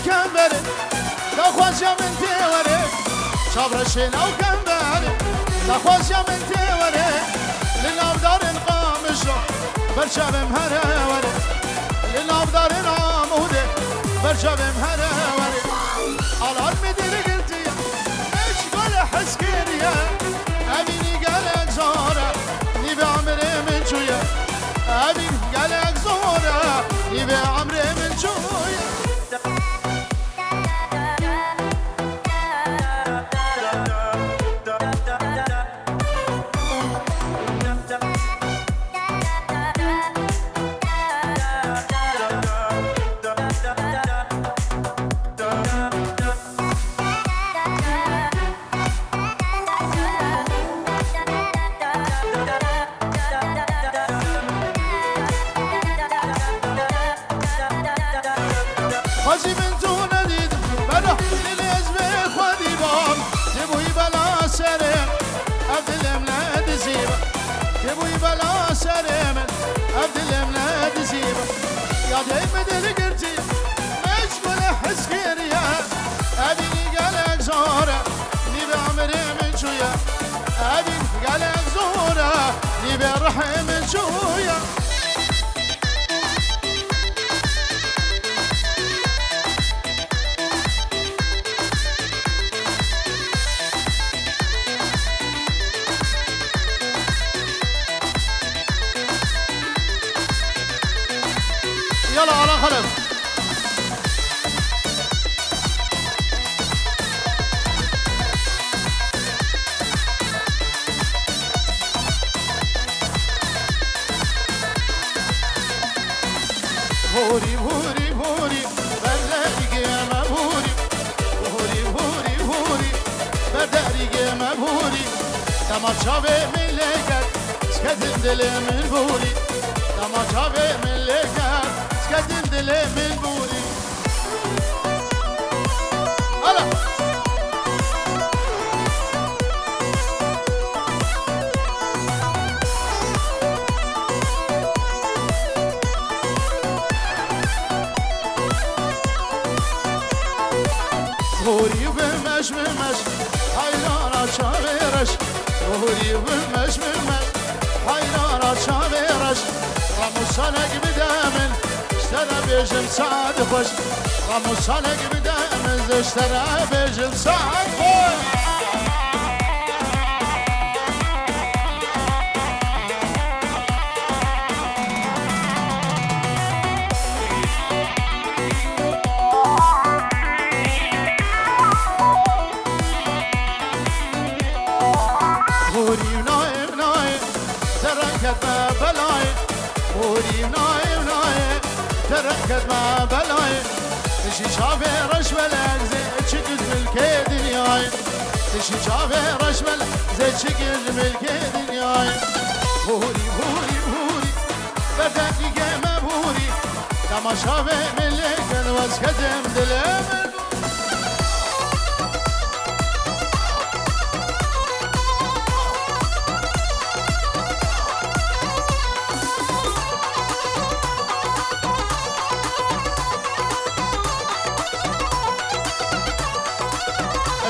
كمبري دخوشة من توري شابرشينا وكمبري دخوشة من توري للأبدار القامشة برشا بمهروري للأبدار العمودي برشا بمهروري على المدير قلتي ايش قول حسكريا أبيني قالك زورة نبي عمري من شوية أبيني قالك زورة نبي عمري من شوية خازي من تونا ديد بنا للازمة خوادي بام تبوي بلا سلام عبد الامناد زيبا تبوي بلا سلام عبد الامناد زيبا يا دايما دلقرتي مشغول حسكريا ابيني قالك زورة نبي عمري من شوية ابيني قالك زورة نبي الرحم من شوية يلا على خلف بوري بوري بوري بداري ما بوري بوري بوري بوري بداري ما بوري دما شابه ملكت سكتن دل من بوري دما شابه ملكت سكتن دل من بوري هلا بوري بمش بمش حيران شاورش بوري بمش بمش حيران شاورش رموسانك بدامن اشترى بيجم سعد خوش رموسانك بدامن اشترى بيجم سعد خوش بوري نايم نايم تركت ما بلاي بوري نايم نايم تركت ما بلاي تشي شافي رشبلك زي تشكد ملكي دنياي تشي شافي رشبلك زي تشكد ملكي دنياي بوري بوري بوري بدأني قيمة بوري لما شافي ملك الوسكتم دلم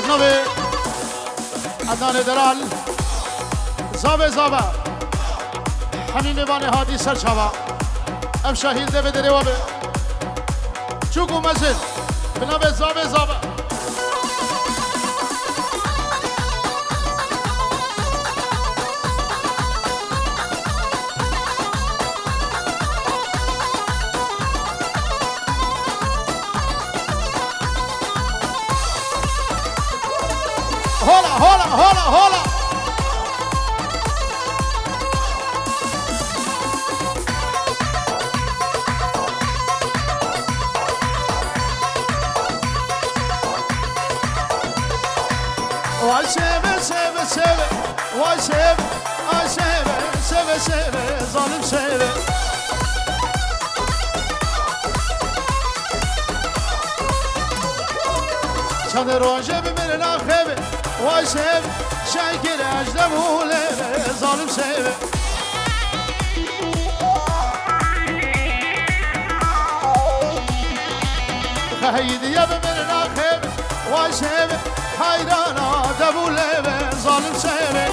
نبي عدنان درال زابه زابه حنین بانی هادی سرچاوا ام شاهیل ده بدره وابه چوکو مزل بنابه زابه زابه هولا هولا هولا هولا واي سيبه سيبه سيبه واي سيبه اي سيبه سيبه سيبه ظالم سيبه كان روجه بمرنا خيبه واي سيبه شاكر اجدم وليبه ظالم سيبه هيدي يا بمرنا خيبة وشيبة حيرانا دبو ليبة ظالم شيبة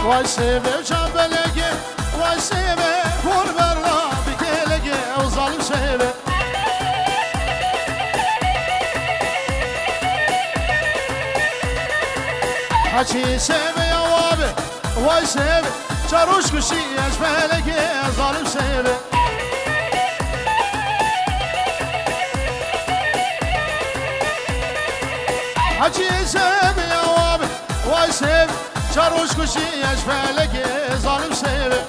وشيبة وشابلقي وشيبة فول برا بكيلقي وظالم شيبة حكي شيبة يا وابي وشيبة شروش كشي اشبالقي ظالم شيبة حكي شيبة يا وابي وشيبة شروش كشي اشبالقي ظالم شيبة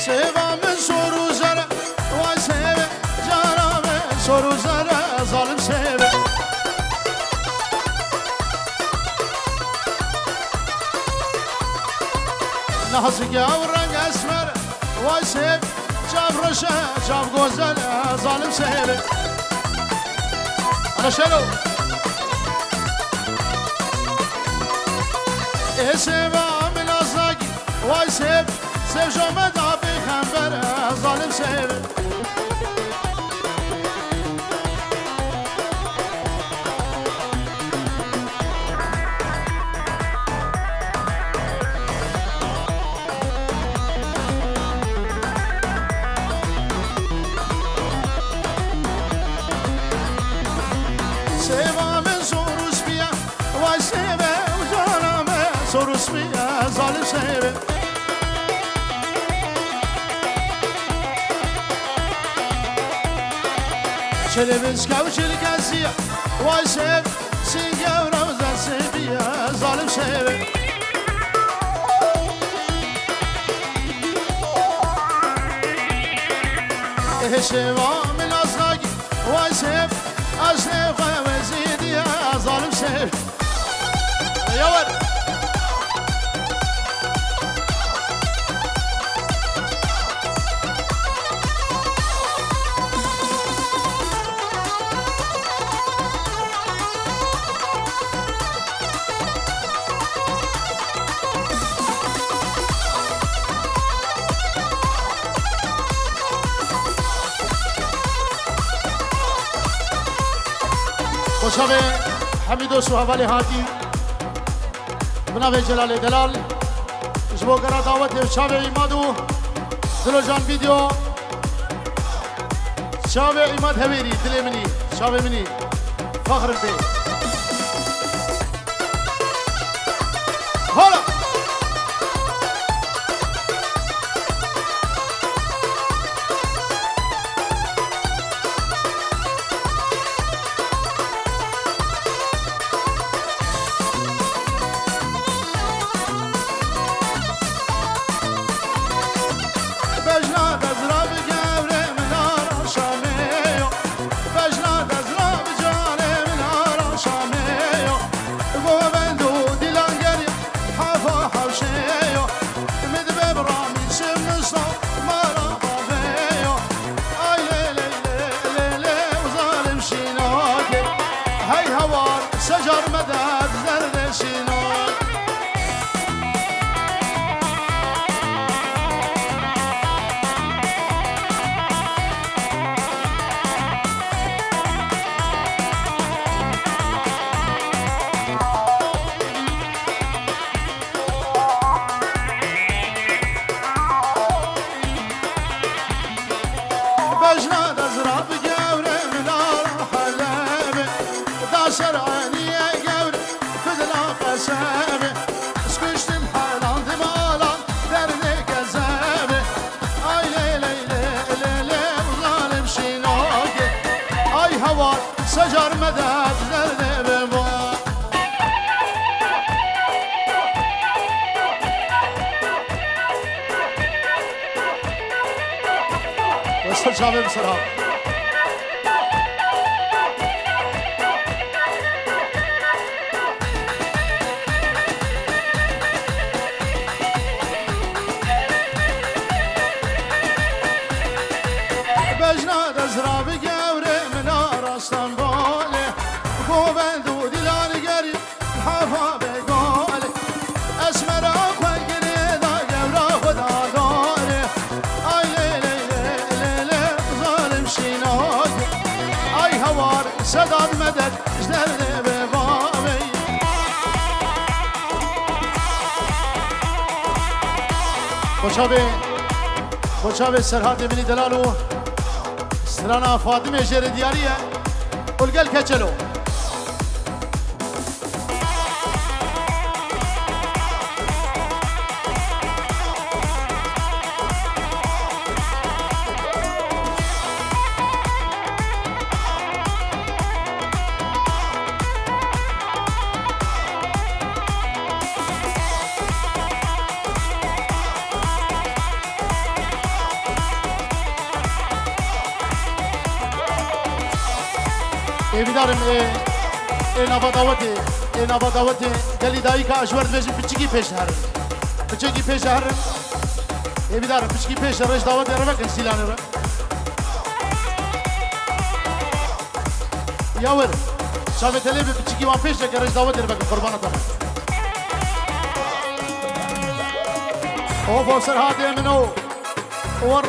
شيبة من سورو زرع وشيبة جارة من سورو زرع ظالم شيبة نحزقي ورق اسمر وشيب شاف رشا شاف غزل ظالم شيبة انا شنو شيبة من ازاقي وشيب سيف جمد عبي خنبر ظالم شيبة شيبة من سوروس بيا وشيبة وجانا من سوروس بيا ظالم شيبة شلبسكا وشلكاسيا وشيب سيقا وروزا سيبيا ظالم شيبة شيبة من أصلاقي وشيب أشرف وزيدي يا ظالم شيبة يا ولد خوشحال حمید و شوهولی هاتی بنابه جلال دلال جبو کرا دعوت شاب ایمادو دلو جان ویدیو شاب ایماد هویری دل منی شاب منی فخر بی هلا شاوه بسرعه بجناد ازراب گوره منا راستان باله گوبند و دیلان گری حفا بگاله اسمرا خلقنه دا گورا خدا داره آی لیلی لیلی ظالم شیناک آی هوار صداد مدد ازدرده به بابی خوشابه سرحات منی دلالو سرانا فاطمه جر دياريه والقل كجلو بیدارم نوا دعوتی گلی دایی که اشورد بجی پچکی پیش هرم پچکی پیش هرم بیدارم پچکی پیش رش دعوت رو بکن سیلانه رو یاور شاوه تلی به پچکی وان پیش رش دعوت رو بکن قربانت هم اوف افسر هاته منو ور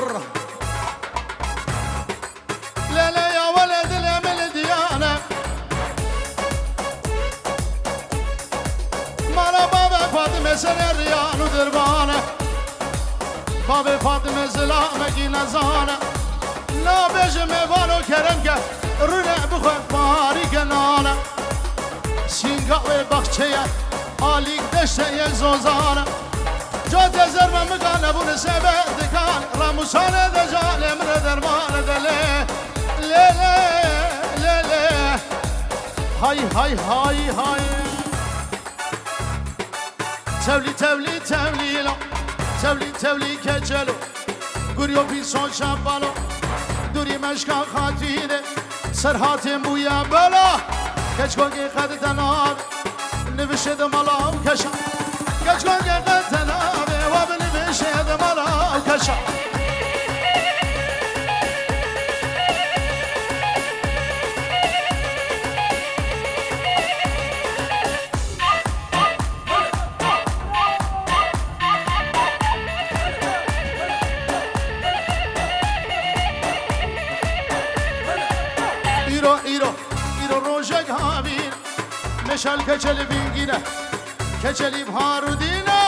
لیلی یا ولد الامل دیانه مالا بابا فاطمه سر ریانو دربانه بابا فاطمه زلامگی نزانه لا بیش میوانو کرم که رونه بخواه باری کنانه سینگاوی بخچه آلیک دشته یک زوزانه جا تزر من مکانه بونه سبه دکان راموسانه دجال امر درمانه دله لیلی لیلی های های های های تولي تولي تولي لا تولي تولي كجلو قريو بيسون شابالو دوري مشكا خاتينه سرهاتم بويا بلا كجكوكي قد تناب نبشد ملا وكشا كجكوكي قد تناب وبنبشد ملا وكشا ایرو روژک هامین مشال کچل بینگینه کچلی بهارو دینه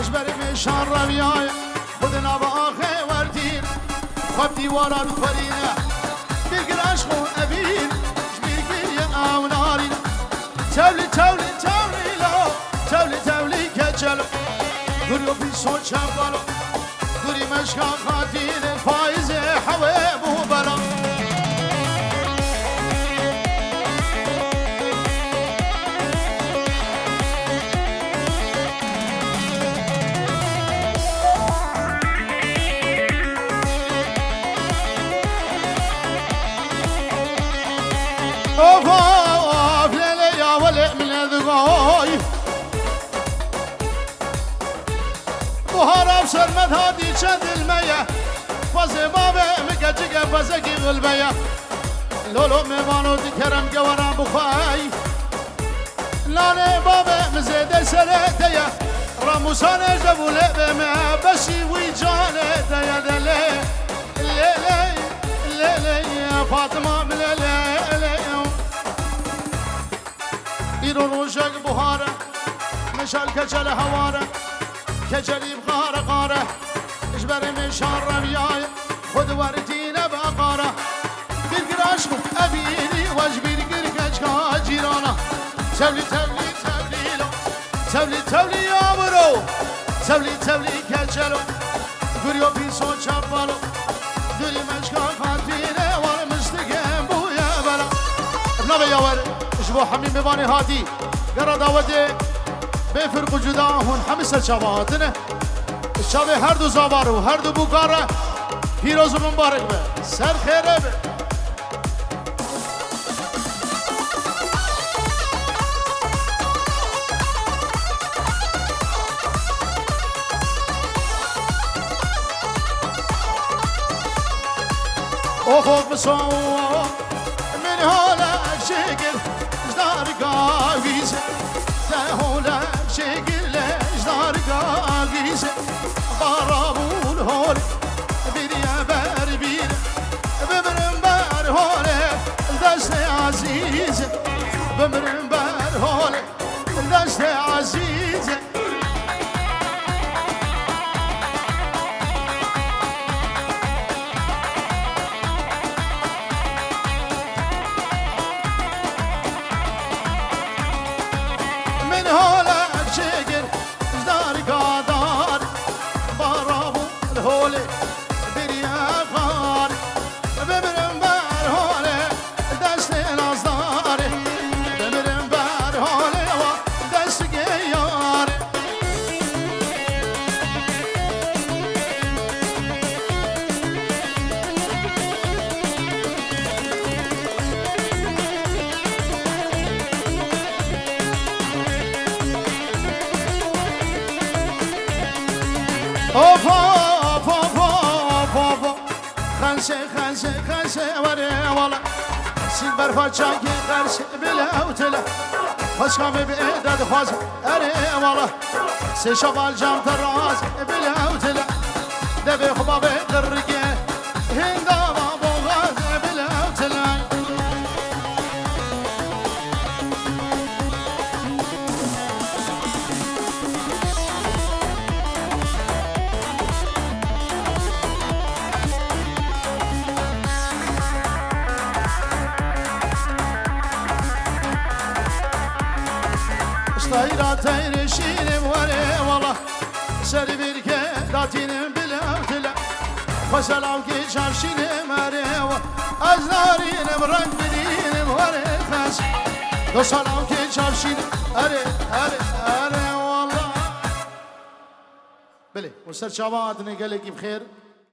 اشبری مشان رویای خودنا با آخه وردین خب دیوارا رو پرینه بیگر عشق و ابین بیگر آونارینه تولی تولی تولی لا تولی تولی کچلو گریو بیسون چمبالو گری مشکا خاتینه فایز حویب و بلا اوف ليلي يا ولي من الذقاي بهار ابصر مدهادي شد المية فازي بابي مكجك فازكي غلبية لولو ميمانو دي كرم قورا بخاي لاني بابي مزيد سريتيا راموساني جبولي بما بشي ويجاني ديا دلي ليلي ليلي يا فاطمة من ليلي ایرو روشک بهاره مشال کچل هواره کچلی بغاره قاره اجبر مشان رویای خود وردینه بقاره بیرگر عشق ابینی واجبیر گرگچکا جیرانا تولی تولی تولیلو تولی تولی آبرو تولی تولی کچلو گریو پیسو چپالو دوری مشکا خاتینه وارمستگم بویا بلا ابنا بیاوره اشبو حمیم ببانی هاتی گره داوته بفرق جدا هون همه سر شباهاتنه شب هر دو زابارو هر دو بوکاره پیروز و مبارک به سر خیره به افق بصوت من هولك شقل جدار قاقيزة هولك شقل جدار قاقيزة ضربوا الهول بريا بربير بمرنبر هولك دست عزيزة بمرنبر هولك دست عزيزة اوف اوف اوف اوف اوف خلشه خلشه خلشه وره والله سید برفا چاکی خلشه بله اوتله خوش کامه به داد خواز اره والله سه شبال جام تراز بله اوتله دبی خوبا به قرگه هنگاما بوغاز بله اوتله طيرة طير شينم وري والله سري بركة داتينم بلا وتلا فسلام كي شارشينم وري أزنارينم رنگ بدينم وري خاس دو سلام كي شارشينم أري أري أري والله بلي وسر شباب عدني قال لك بخير